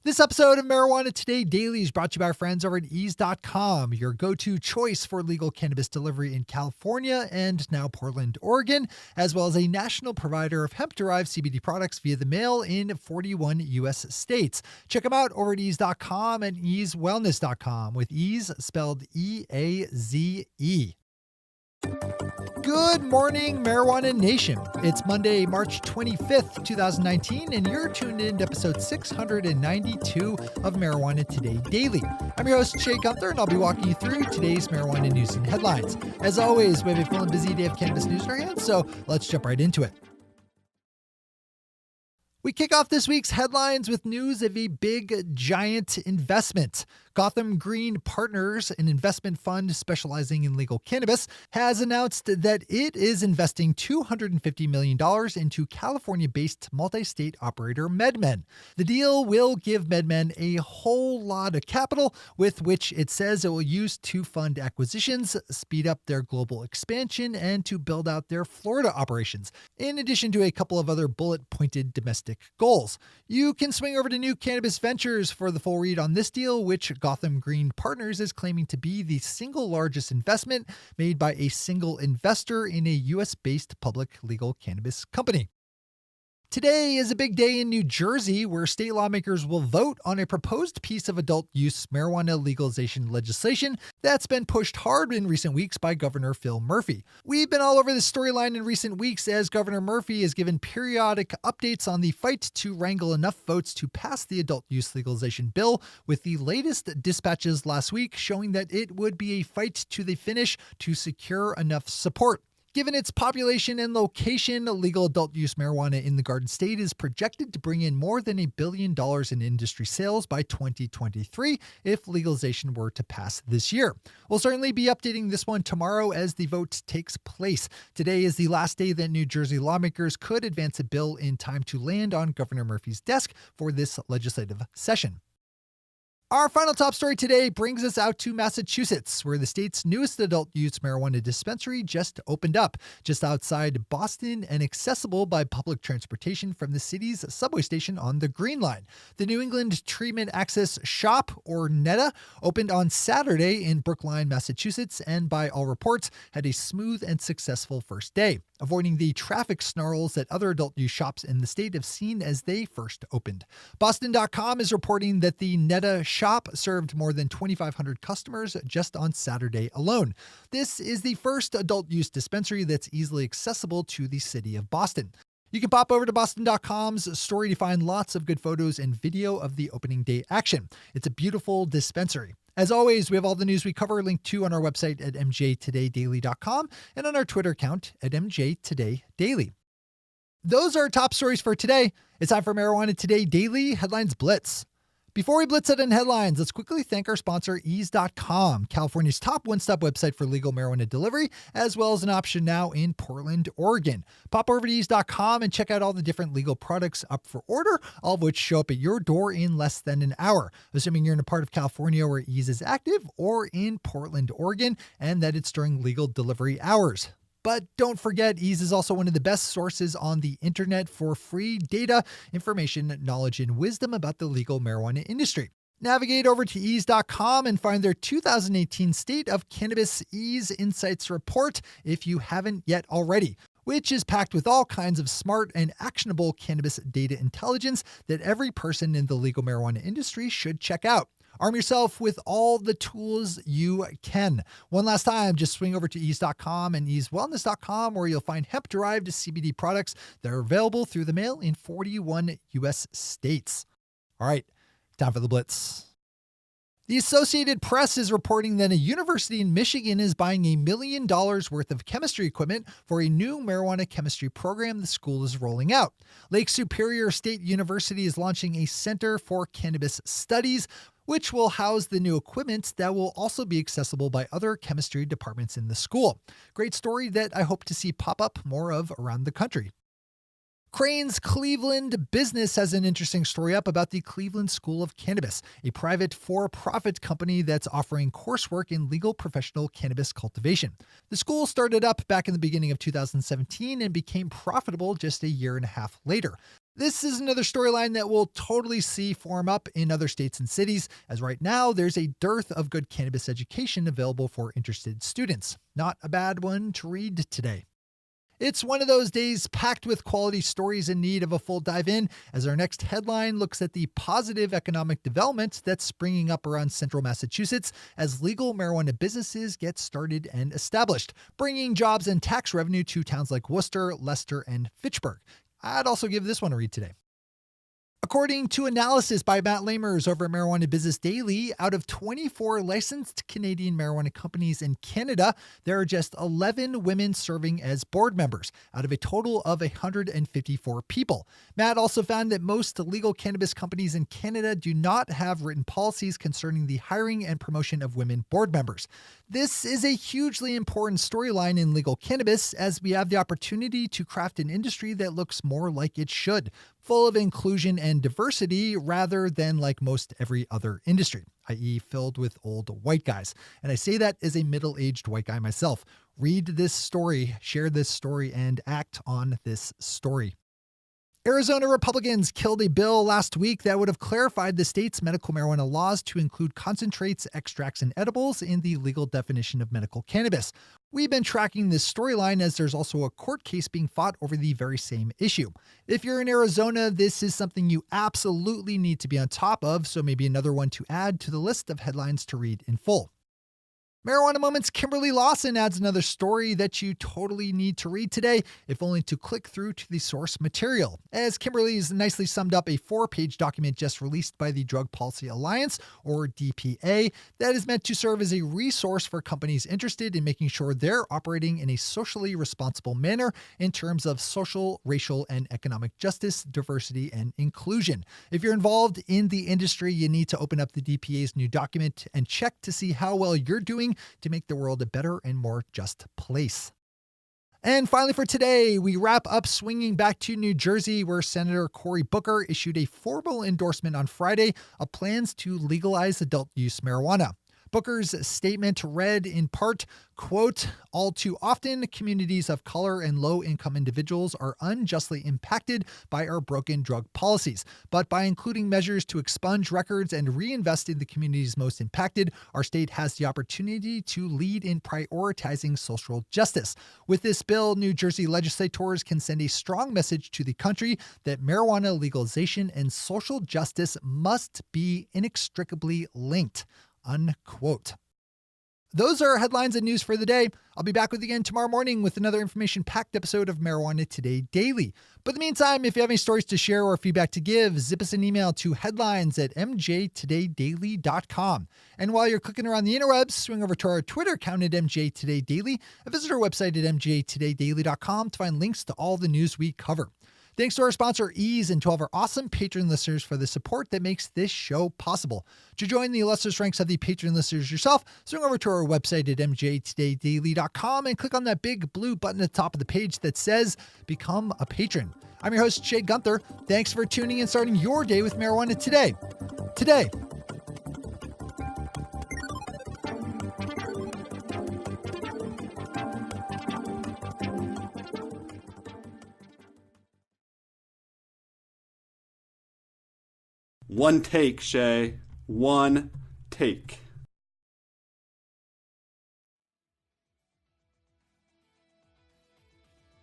This episode of Marijuana Today Daily is brought to you by our friends over at ease.com, your go-to choice for legal cannabis delivery in California and now Portland, Oregon, as well as a national provider of hemp-derived CBD products via the mail in 41 U.S. states. Check them out over at ease.com and easewellness.com, with ease spelled E-A-Z-E. Good morning, Marijuana Nation. It's Monday, March 25th, 2019, and you're tuned in to episode 692 of Marijuana Today Daily. I'm your host, Shay Gunther, and I'll be walking you through today's marijuana news and headlines. As always, we have a full and busy day of cannabis news in our hands, so let's jump right into it. We kick off this week's headlines with news of a big, giant investment. Gotham Green Partners, an investment fund specializing in legal cannabis, has announced that it is investing $250 million into California-based multi-state operator MedMen. The deal will give MedMen a whole lot of capital, with which it says it will use to fund acquisitions, speed up their global expansion, and to build out their Florida operations, in addition to a couple of other bullet-pointed domestic goals. You can swing over to New Cannabis Ventures for the full read on this deal, which Gotham Green Partners is claiming to be the single largest investment made by a single investor in a U.S.-based public legal cannabis company. Today is a big day in New Jersey, where state lawmakers will vote on a proposed piece of adult use marijuana legalization legislation that's been pushed hard in recent weeks by Governor Phil Murphy. We've been all over this storyline in recent weeks as Governor Murphy has given periodic updates on the fight to wrangle enough votes to pass the adult use legalization bill, with the latest dispatches last week showing that it would be a fight to the finish to secure enough support. Given its population and location, legal adult use marijuana in the Garden State is projected to bring in more than $1 billion in industry sales by 2023 if legalization were to pass this year. We'll certainly be updating this one tomorrow as the vote takes place. Today is the last day that New Jersey lawmakers could advance a bill in time to land on Governor Murphy's desk for this legislative session. Our final top story today brings us out to Massachusetts, where the state's newest adult use marijuana dispensary just opened up, just outside Boston and accessible by public transportation from the city's subway station on the Green Line. The New England Treatment Access Shop, or NETA, opened on Saturday in Brookline, Massachusetts, and by all reports had a smooth and successful first day, avoiding the traffic snarls that other adult use shops in the state have seen as they first opened. Boston.com is reporting that the NETA shop served more than 2,500 customers just on Saturday alone. This is the first adult use dispensary that's easily accessible to the city of Boston. You can pop over to Boston.com's story to find lots of good photos and video of the opening day action. It's a beautiful dispensary. As always, we have all the news we cover linked to on our website at mjtodaydaily.com and on our Twitter account at mjtodaydaily. Those are our top stories for today. It's time for Marijuana Today Daily Headlines Blitz. Before we blitz it in headlines, let's quickly thank our sponsor, ease.com, California's top one-stop website for legal marijuana delivery, as well as an option now in Portland, Oregon. Pop over to ease.com and check out all the different legal products up for order, all of which show up at your door in less than an hour, assuming you're in a part of California where Ease is active, or in Portland, Oregon, and that it's during legal delivery hours. But don't forget, Ease is also one of the best sources on the internet for free data, information, knowledge, and wisdom about the legal marijuana industry. Navigate over to ease.com and find their 2018 State of Cannabis Ease Insights Report if you haven't yet already, which is packed with all kinds of smart and actionable cannabis data intelligence that every person in the legal marijuana industry should check out. Arm yourself with all the tools you can. One last time, just swing over to ease.com and easewellness.com, where you'll find hemp-derived CBD products that are available through the mail in 41 U.S. states. All right, time for the blitz. The Associated Press is reporting that a university in Michigan is buying $1 million worth of chemistry equipment for a new marijuana chemistry program the school is rolling out. Lake Superior State University is launching a Center for Cannabis Studies, which will house the new equipment that will also be accessible by other chemistry departments in the school. Great story that I hope to see pop up more of around the country. Crain's Cleveland business has an interesting story up about the Cleveland School of Cannabis, a private for-profit company that's offering coursework in legal professional cannabis cultivation. The school started up back in the beginning of 2017 and became profitable just a year and a half later. This is another storyline that we'll totally see form up in other states and cities, as right now there's a dearth of good cannabis education available for interested students. Not a bad one to read today. It's one of those days packed with quality stories in need of a full dive in, as our next headline looks at the positive economic development that's springing up around central Massachusetts as legal marijuana businesses get started and established, bringing jobs and tax revenue to towns like Worcester, Leicester, and Fitchburg. I'd also give this one a read today. According to analysis by Matt Lamers over at Marijuana Business Daily, out of 24 licensed Canadian marijuana companies in Canada, there are just 11 women serving as board members out of a total of 154 people. Matt also found that most legal cannabis companies in Canada do not have written policies concerning the hiring and promotion of women board members. This is a hugely important storyline in legal cannabis, as we have the opportunity to craft an industry that looks more like it should, full of inclusion and diversity rather than like most every other industry, i.e. filled with old white guys. And I say that as a middle-aged white guy myself. Read this story, share this story, and act on this story. Arizona Republicans killed a bill last week that would have clarified the state's medical marijuana laws to include concentrates, extracts, and edibles in the legal definition of medical cannabis. We've been tracking this storyline as there's also a court case being fought over the very same issue. If you're in Arizona, this is something you absolutely need to be on top of, so maybe another one to add to the list of headlines to read in full. Marijuana Moments Kimberly Lawson adds another story that you totally need to read today, if only to click through to the source material, as Kimberly's nicely summed up a 4-page document just released by the Drug Policy Alliance, or DPA, that is meant to serve as a resource for companies interested in making sure they're operating in a socially responsible manner in terms of social, racial, and economic justice, diversity, and inclusion. If you're involved in the industry, you need to open up the DPA's new document and check to see how well you're doing to make the world a better and more just place. And finally for today, we wrap up swinging back to New Jersey, where Senator Cory Booker issued a formal endorsement on Friday of plans to legalize adult use marijuana. Booker's statement read in part, quote, "All too often, communities of color and low-income individuals are unjustly impacted by our broken drug policies. But by including measures to expunge records and reinvest in the communities most impacted, our state has the opportunity to lead in prioritizing social justice. With this bill, New Jersey legislators can send a strong message to the country that marijuana legalization and social justice must be inextricably linked." Unquote. Those are headlines and news for the day. I'll be back with you again tomorrow morning with another information-packed episode of Marijuana Today Daily. But in the meantime, if you have any stories to share or feedback to give, zip us an email to headlines@mjtodaydaily.com. And while you're clicking around the interwebs, swing over to our Twitter account at MJTodayDaily and visit our website at mjtodaydaily.com to find links to all the news we cover. Thanks to our sponsor, Ease, and to all of our awesome Patreon listeners for the support that makes this show possible. To join the illustrious ranks of the Patreon listeners yourself, swing over to our website at mjtodaydaily.com and click on that big blue button at the top of the page that says Become a Patron. I'm your host, Shay Gunther. Thanks for tuning in and starting your day with Marijuana Today. Today. One take, Shay. One take.